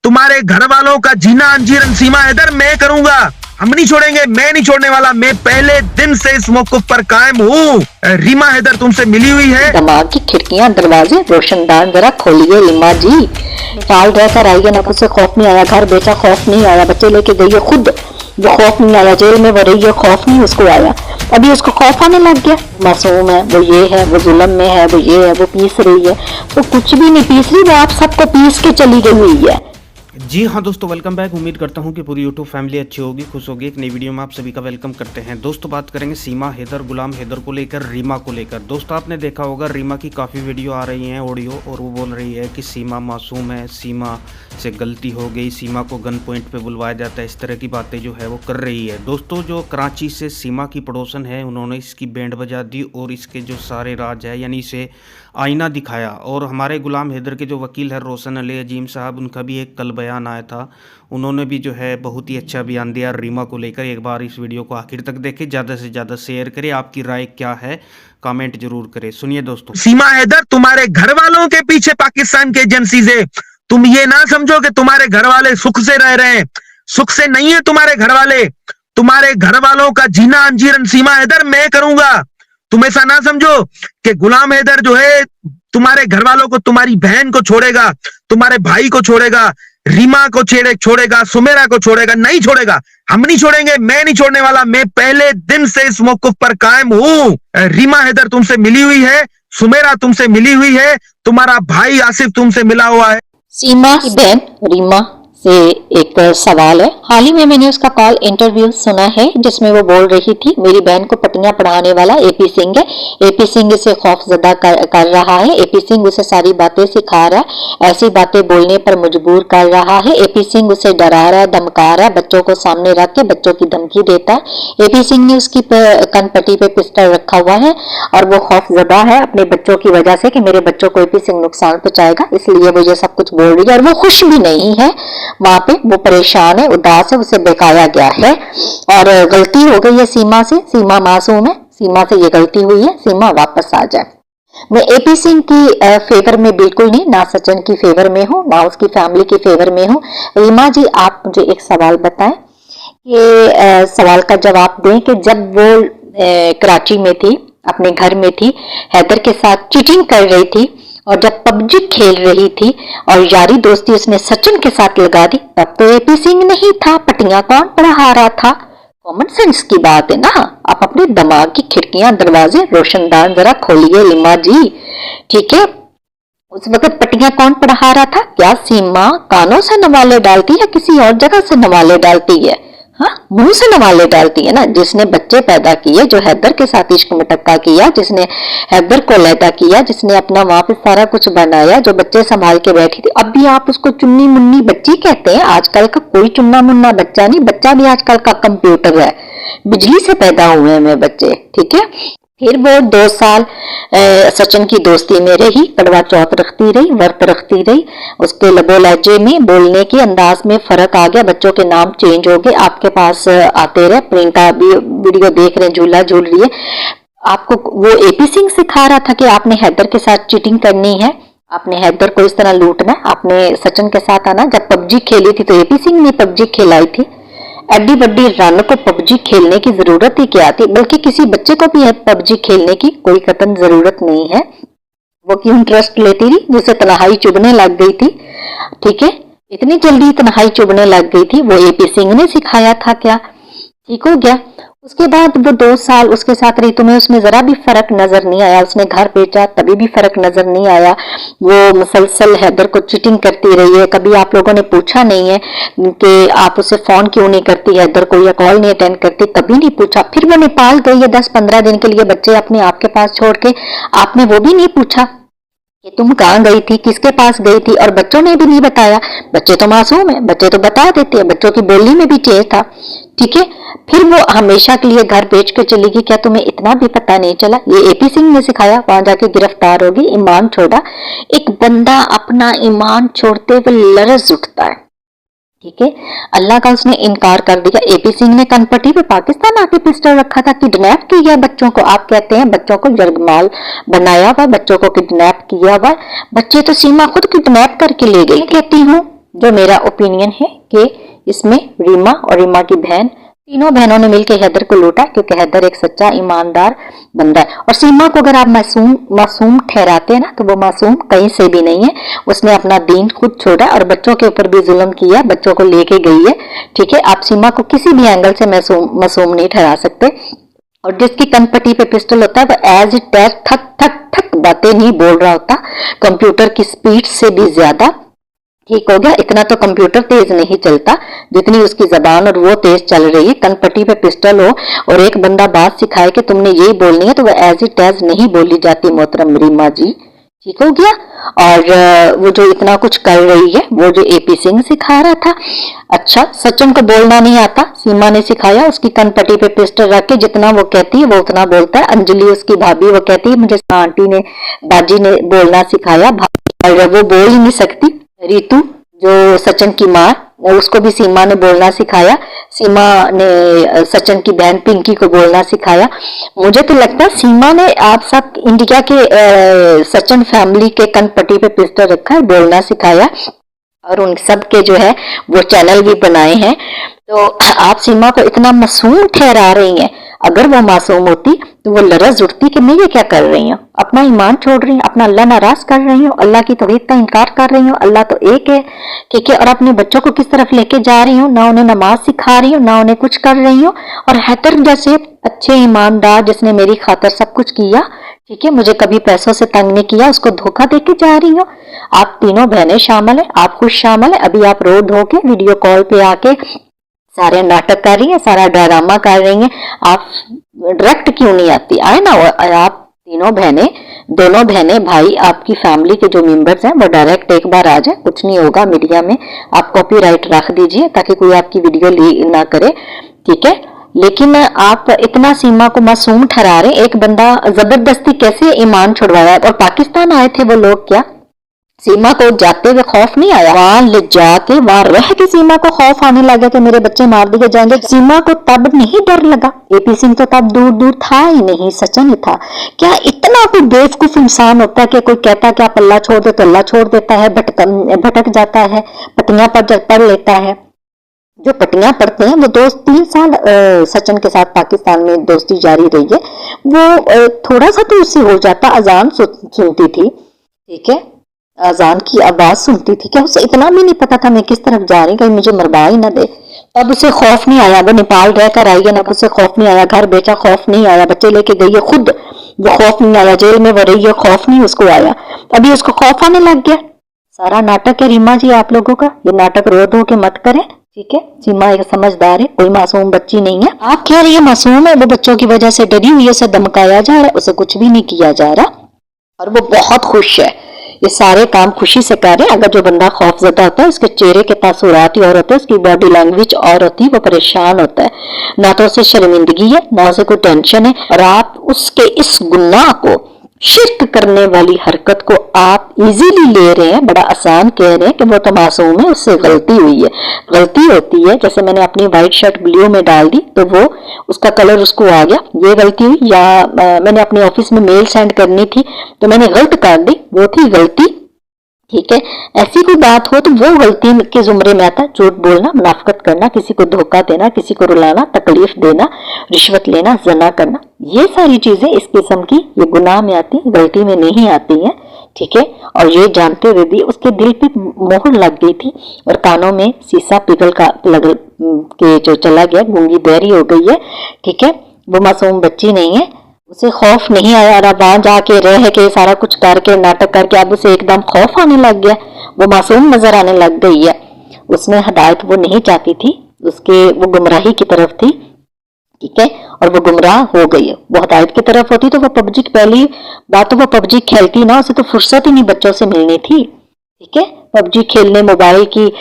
तुम्हारे घर वालों का जीना अंजीरन सीमा हैदर मैं करूंगा। हम नहीं छोड़ेंगे, मैं नहीं छोड़ने वाला। मैं पहले दिन से इस मौक़िफ़ पर कायम हूँ। रीमा हैदर तुमसे मिली हुई है। दिमाग की खिड़कियां दरवाजे रोशनदान जरा खोलिए रीमा जी। साल रहकर आई है ना, उसे खौफ नहीं आया, घर बेचा खौफ नहीं आया, बच्चे लेके गई है खुद, वो खौफ नहीं आया, जेल में वो रही है खौफ नहीं उसको आया, अभी उसको खौफ आने लग गया। मासूम है, वो ये है, वो जुल्म में है, वो ये है, वो पीस रही है, तो कुछ भी नहीं पीस रही, वो आप सबको पीस के चली गई हुई है। जी हाँ दोस्तों, वेलकम बैक। उम्मीद करता हूँ कि पूरी यूट्यूब फैमिली अच्छी होगी, खुश होगी। एक नई वीडियो में आप सभी का वेलकम करते हैं। दोस्तों बात करेंगे सीमा हैदर, गुलाम हैदर को लेकर, रीमा को लेकर। दोस्तों आपने देखा होगा रीमा की काफ़ी वीडियो आ रही हैं ऑडियो, और वो बोल रही है कि सीमा मासूम है, सीमा से गलती हो गई, सीमा को गन पॉइंट पे बुलवाया जाता है, इस तरह की बातें जो है वो कर रही है। दोस्तों जो कराची से सीमा की पड़ोसन है, उन्होंने इसकी बैंड बजा दी और इसके जो सारे राज है यानी इसे आईना दिखाया। और हमारे गुलाम हैदर के जो वकील है रोशन अली अजीम साहब, उनका भी एक कल बयान आया था, उन्होंने भी जो है बहुत ही अच्छा बयान दिया रीमा को लेकर। एक बार इस वीडियो को आखिर तक देखें, ज़्यादा से ज़्यादा शेयर करें, आपकी राय क्या है कमेंट जरूर करें। सुनिए दोस्तों। सीमा हैदर तुम्हारे घर वालों के पीछे पाकिस्तान के एजेंसी से, तुम ये ना समझो कि तुम्हारे घर वाले सुख से रह रहे हैं। सुख से नहीं है तुम्हारे घर वाले। तुम्हारे घर वालों का जीना अंजीरन सीमा हैदर मैं करूंगा। तुम ऐसा ना समझो कि गुलाम हैदर जो है तुम्हारे घर वालों को, तुम्हारी बहन को छोड़ेगा, तुम्हारे भाई को छोड़ेगा, रीमा को छोड़ेगा, सुमेरा को छोड़ेगा। नहीं छोड़ेगा, हम नहीं छोड़ेंगे, मैं नहीं छोड़ने वाला। मैं पहले दिन से इस मौक़िफ़ पर कायम हूँ। रीमा हैदर तुमसे मिली हुई है, सुमेरा तुमसे मिली हुई है, तुम्हारा भाई आसिफ तुमसे मिला हुआ है। सीमा की बहन रीमा से एक सवाल है। हाल ही में मैंने उसका कॉल इंटरव्यू सुना है जिसमें वो बोल रही थी मेरी बहन को पट्टियां पढ़ाने वाला एपी सिंह है, एपी सिंह इसे खौफजदा कर रहा है, एपी सिंह उसे सारी बातें सिखा रहा है, ऐसी बातें बोलने पर मजबूर कर रहा है, एपी सिंह उसे डरा रहा है, धमका रहा है, बच्चों को सामने रख के बच्चों की धमकी देता है। एपी सिंह ने उसकी कनपट्टी पे पिस्टल रखा हुआ है और वो खौफजदा है अपने बच्चों की वजह से कि मेरे बच्चों को एपी सिंह नुकसान पहुंचाएगा, इसलिए वो ये सब कुछ बोल रही है। और वो खुश भी नहीं है, वहां पे वो परेशान है, उदास है, उसे बहकाया गया है और गलती हो गई है सीमा से। सीमा मासूम है, सीमा से ये गलती हुई है, सीमा वापस आ जाए। मैं एपी सिंह की फेवर में बिल्कुल नहीं, ना सचिन की फेवर में हूँ, ना उसकी फैमिली की फेवर में हूँ। रीमा जी आप मुझे एक सवाल बताएं, ये सवाल का जवाब दें कि जब वो कराची में थी, अपने घर में थी, हैदर के साथ चीटिंग कर रही थी और जब पबजी खेल रही थी और यारी दोस्ती उसने सचिन के साथ लगा दी, तब तो एपी सिंह नहीं था, पट्टियां कौन पढ़ा रहा था? कॉमन सेंस की बात है ना। आप अपने दिमाग की खिड़कियां दरवाजे रोशनदान जरा खोलिए रीमा जी, ठीक है। उस वक्त पट्टियां कौन पढ़ा रहा था? क्या सीमा कानों से नवाले डालती है, किसी और जगह से नवाले डालती है? हाँ, मुंह से नवाले डालती है ना। जिसने बच्चे पैदा किए, जो हैदर के साथ इश्क मटक्का किया, जिसने हैदर को लैदा किया, जिसने अपना वहां पे सारा कुछ बनाया, जो बच्चे संभाल के बैठी थी, अब भी आप उसको चुन्नी मुन्नी बच्ची कहते हैं। आजकल का कोई चुन्ना मुन्ना बच्चा नहीं, बच्चा भी आजकल का कंप्यूटर है, बिजली से पैदा हुए हैं में बच्चे, ठीक है। फिर वो 2 साल सचिन की दोस्ती में रही, कड़वा चौथ रखती रही, व्रत रखती रही, उसके लबो लहजे में, बोलने के अंदाज में फर्क आ गया, बच्चों के नाम चेंज हो गए, आपके पास आते रहे। प्रियंका भी वीडियो देख रहे हैं, झूला झूल रही है। आपको वो एपी सिंह सिखा रहा था कि आपने हैदर के साथ चीटिंग करनी है, आपने हैदर को इस तरह लूटना, आपने सचिन के साथ आना। जब पबजी खेली थी तो एपी सिंह ने पबजी खिलाई थी। एडी बड्डी रन को पबजी खेलने की जरूरत ही क्या थी? बल्कि किसी बच्चे को भी पबजी खेलने की कोई कतई जरूरत नहीं है। वो क्यों इंटरेस्ट लेती रही, जिसे तन्हाई चुभने लग गई थी, ठीक है। इतनी जल्दी तन्हाई चुभने लग गई थी, वो एपी सिंह ने सिखाया था क्या? ठीक हो गया। उसके बाद वो 2 साल उसके साथ रही, तुम्हें उसमें जरा भी फर्क नजर नहीं आया? उसने घर बेचा तभी भी फर्क नजर नहीं आया? वो मुसलसल हैदर को चीटिंग करती रही है, कभी आप लोगों ने पूछा नहीं है कि आप उसे फोन क्यों नहीं करती हैदर को, या कॉल नहीं अटेंड करती, कभी नहीं पूछा। फिर वो नेपाल गई है 10-15 दिन के लिए बच्चे अपने आपके पास छोड़ के, आपने वो भी नहीं पूछा कि तुम कहाँ गई थी, किसके पास गई थी, और बच्चों ने भी नहीं बताया। बच्चे तो मासूम है, बच्चे तो बता देते हैं, बच्चों की बोली में भी चेंज था, ठीक है। फिर वो हमेशा के लिए घर बेच के चली गई, क्या तुम्हें इतना भी पता नहीं चला? ये एपी सिंह ने सिखाया, वहां जाके गिरफ्तार होगी, ईमान छोड़ा। एक बंदा अपना ईमान छोड़ते हुए लरज उठता है, ठीक है। अल्लाह का उसने इनकार कर दिया। एपी सिंह ने कनपट्टी पे पाकिस्तान आके पिस्टल रखा था, किडनैप किया बच्चों को। आप कहते हैं बच्चों को यरगमाल बनाया हुआ, बच्चों को किडनैप किया हुआ। बच्चे तो सीमा खुद किडनैप करके ले गई। कहती हूँ जो मेरा ओपिनियन है कि इसमें रीमा और रीमा की बहन, तीनों बहनों ने मिलकर हैदर को लूटा, क्योंकि हैदर एक सच्चा ईमानदार बंदा है। और सीमा को अगर आप मासूम ठहराते हैं ना, तो वो मासूम कहीं से भी नहीं है। उसने अपना दीन खुद छोड़ा और बच्चों के ऊपर भी जुल्म किया, बच्चों को लेके गई है। ठीक है, आप सीमा को किसी भी एंगल से मासूम नहीं ठहरा सकते। और जिसकी कनपट्टी पे पिस्टल होता है वो एज इट एज ठक ठक ठक बातें नहीं बोल रहा होता, कंप्यूटर की स्पीड से भी ज्यादा। ठीक हो गया, इतना तो कंप्यूटर तेज नहीं चलता जितनी उसकी जबान और वो तेज चल रही है। कनपट्टी पे पिस्टल हो और एक बंदा बात सिखाए कि तुमने यही बोलनी है, तो वो एज इट एज नहीं बोली जाती मोहतरम रीमा जी। ठीक हो गया। और वो जो इतना कुछ कर रही है, वो जो एपी सिंह सिखा रहा था। अच्छा, सचिन को बोलना नहीं आता, सीमा ने सिखाया। उसकी कनपट्टी पे पिस्टल रख के जितना वो कहती है वो उतना बोलता है। अंजलि उसकी भाभी, वो कहती है मुझे आंटी ने, बाजी ने बोलना सिखाया, और वो बोल ही नहीं सकती। रीतू जो सचिन की माँ, उसको भी सीमा ने बोलना सिखाया। सीमा ने सचिन की बहन पिंकी को बोलना सिखाया। मुझे तो लगता है सीमा ने आप सब इंडिया के सचिन फैमिली के कनपट्टी पे पिस्टल रखा है, बोलना सिखाया, और उन सब के जो है वो चैनल भी बनाए हैं। तो आप सीमा को इतना मासूम ठहरा रही हैं। अगर वो मासूम होती तो वो लरज उठती कि मैं ये क्या कर रही हूँ, अपना ईमान छोड़ रही हूँ, अपना अल्लाह नाराज कर रही हूँ, अल्लाह की तौहीद का इनकार कर रही हूँ, अल्लाह तो एक है। ठीक है, और अपने बच्चों को किस तरफ लेके जा रही हूँ, ना उन्हें नमाज सिखा रही हूँ, ना उन्हें कुछ कर रही हूँ। और हैदर जैसे अच्छे ईमानदार, जिसने मेरी खातिर सब कुछ किया, ठीक है, मुझे कभी पैसों से तंग नहीं किया, उसको धोखा देके जा रही हूँ। आप तीनों बहनें शामिल है, आप खुद शामिल है। अभी आप रो धो के वीडियो कॉल पे आके सारे नाटक कर रही है, सारा ड्रामा कर रही है। आप डायरेक्ट क्यों नहीं आती? आए ना, आप तीनों बहनें, दोनों बहनें, भाई, आपकी फैमिली के जो मेंबर्स हैं वो डायरेक्ट एक बार आ जाए, कुछ नहीं होगा। मीडिया में आप कॉपीराइट रख दीजिए ताकि कोई आपकी वीडियो ली ना करे। ठीक है, लेकिन आप इतना सीमा को मासूम ठहरा रहे। एक बंदा जबरदस्ती कैसे ईमान छुड़वाया? और पाकिस्तान आए थे वो लोग, क्या सीमा को जाते हुए खौफ नहीं आया? वहां ले जाके, वहां रह के सीमा को खौफ आने लगा कि मेरे बच्चे मार दिए जाएंगे। सीमा को तब नहीं डर लगा। एपी सिंह तो तब दूर दूर था ही नहीं, सचिन ही था। क्या इतना कोई बेवकूफ इंसान होता है कि कोई कहता है कि आप अल्लाह छोड़ दे तो अल्लाह छोड़ देता है, भटक जाता है, पतियां पढ़ लेता है। जो पटियां पढ़ते हैं वो 2-3 साल सचिन के साथ पाकिस्तान में दोस्ती जारी रही है। वो थोड़ा सा तो उससे हो जाता, अजान सुनती थी, ठीक है, अजान की आवाज सुनती थी, क्या उसे इतना भी नहीं पता था मैं किस तरफ जा रही, कहीं मुझे मरवा ही ना दे? अब उसे खौफ नहीं आया। वो नेपाल रहकर आई है ना, उसे खौफ नहीं आया। घर बेचा, खौफ नहीं आया। बच्चे लेके गई है खुद, वो खौफ नहीं आया। जेल में वो रही है, खौफ नहीं उसको आया। अभी उसको खौफ आने लग गया। सारा नाटक है रीमा जी आप लोगों का। ये नाटक रो धो के मत करें, ठीक है। सीमा एक समझदार है, कोई मासूम बच्ची नहीं है। आप कह रही है मासूम है, वो बच्चों की वजह से डरी हुई है, उसे धमकाया जा रहा है, उसे कुछ भी नहीं किया जा रहा, और वो बहुत खुश है। ये सारे काम खुशी से कर रहे हैं। अगर जो बंदा खौफजदा होता है, उसके चेहरे के तासुरात और होते हैं, उसकी बॉडी लैंग्वेज और होती है, वो परेशान होता है। ना तो उसे शर्मिंदगी है, ना उसे कोई टेंशन है। और आप उसके इस गुनाह को, शिर्क करने वाली हरकत को आप इजीली ले रहे हैं, बड़ा आसान कह रहे हैं कि वो तो मासूम है, उससे गलती हुई है। गलती होती है, जैसे मैंने अपनी व्हाइट शर्ट ब्लू में डाल दी तो वो उसका कलर उसको आ गया, ये गलती हुई। या मैंने अपने ऑफिस में मेल सेंड करनी थी तो मैंने गलत कर दी, वो थी गलती, ठीक है। ऐसी कोई बात हो तो वो गलती के जुमरे में आता है। झूठ बोलना, मुनाफिकत करना, किसी को धोखा देना, किसी को रुलाना, तकलीफ देना, रिश्वत लेना, जना करना, ये सारी चीजें इस किस्म की ये गुनाह में आती है, गलती में नहीं आती हैं, ठीक है। और ये जानते हुए भी उसके दिल पे मोहर लग गई थी और कानों में शीशा पिघल का लग के जो चला गया, गूंगी बहरी हो गई है, ठीक है। वो मासूम बच्ची नहीं है, उसे खौफ नहीं आया। और अब वहां जाके रह के सारा कुछ करके नाटक करके अब उसे एकदम खौफ आने लग गया, वो मासूम नजर आने लग गई है। उसने हिदायत वो नहीं चाहती थी, उसके वो गुमराही की तरफ थी, ठीक है, और वो गुमराह हो गई है। वो हिदायत की तरफ होती तो वो पबजी, पहली बात तो वो पबजी खेलती ना, उसे तो फुर्सत ही नहीं बच्चों से मिलनी थी, ठीक है। पबजी खेलने, मोबाइल की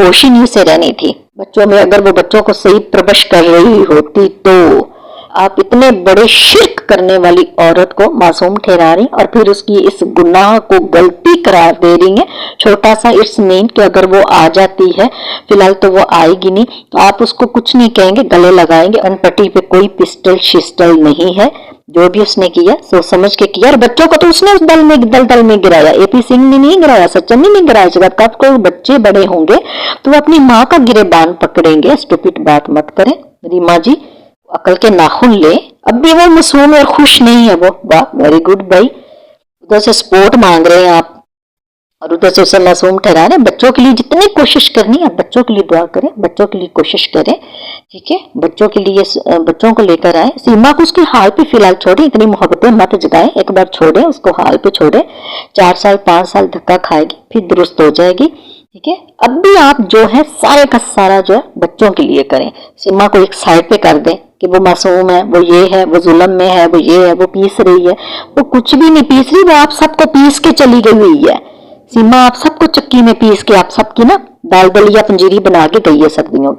होश ही नहीं से रहनी थी बच्चों में। अगर वो बच्चों को सही प्रबश कर रही होती तो आप इतने बड़े शिर्क करने वाली औरत को मासूम ठहरा रही और फिर उसकी इस गुनाह को गलती करार दे रही है। छोटा सा इट्स मीन कि अगर वो आ जाती है, फिलहाल तो वो आएगी नहीं, तो आप उसको कुछ नहीं कहेंगे, गले लगाएंगे। अनपट्टी पे कोई पिस्टल शिस्टल नहीं है, जो भी उसने किया सोच समझ के किया, और बच्चों को तो उसने उस दल में गिराया, एपी सिंह ने नहीं गिराया, सचिन ने नहीं गिराया। जब तक कोई बच्चे बड़े होंगे तो वो अपनी माँ का गिरेबान पकड़ेंगे। स्टूपिड बात मत करें रीमा जी, अकल के नाखून ले। अब भी वो मासूम और खुश नहीं है वो, वाह वेरी गुड भाई। उधर से सपोर्ट मांग रहे हैं आप और उधर से उसे मासूम ठहरा रहे हैं। बच्चों के लिए जितनी कोशिश करनी है बच्चों के लिए दुआ करें, बच्चों के लिए कोशिश करें, ठीक है। बच्चों के लिए बच्चों को लेकर आए। सीमा को उसके हाल पे फिलहाल छोड़े, इतनी मोहब्बतें मत जगाएं, एक बार छोड़े उसको, हाल पे छोड़े। 4 साल 5 साल धक्का खाएगी फिर दुरुस्त हो जाएगी, ठीक है। अब भी आप जो है सारे का सारा जो है बच्चों के लिए करें। सीमा को एक साइड पे कर दें कि वो मासूम है, वो ये है, वो जुल्म में है, वो ये है, वो पीस रही है। वो कुछ भी नहीं पीस रही, वो आप सबको पीस के चली गई हुई है। सीमा आप सबको चक्की में पीस के आप सबकी ना दाल दलिया पंजीरी बना के गई है सर्दियों की।